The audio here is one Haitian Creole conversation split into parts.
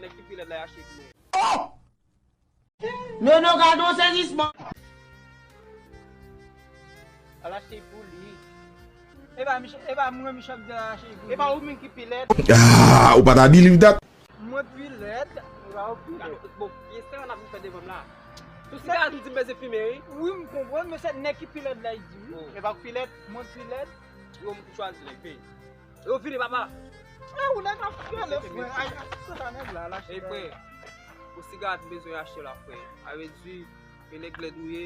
nek ki pilet la yache mwen. Non, non, gardons saisissement. A lache pou li. Eba mwen Michel de la yache pou li. Eba ou men ki pilet. Ah, ou pas believe that? Mwen pilet. Eba ou pilet. Bon, yeste an ap mwen fè devon la. Tout si ka di mbeze fume, oui, mwen kompon, men se nek ki pilet la yi di. Eba ou pilet, mwen pilet. Yo mwen chwazi le pe. Yo fini papa. Ou nek ap fè le fwe. Ay, se tanen la lache. E fwe, ou sigat bezo yache la fwe. A redwi, e nek gledouye.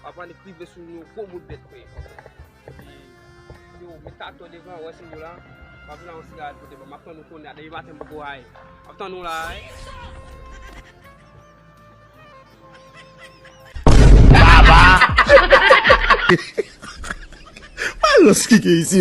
Apan de prive sou nou, kou mout bet fwe. Yo, me tato devan, wè se mou la. Apan la ou sigat pou devan, maptan nou konè, de yi maten mou go hay. Apan nou la hay. Mas que é isso?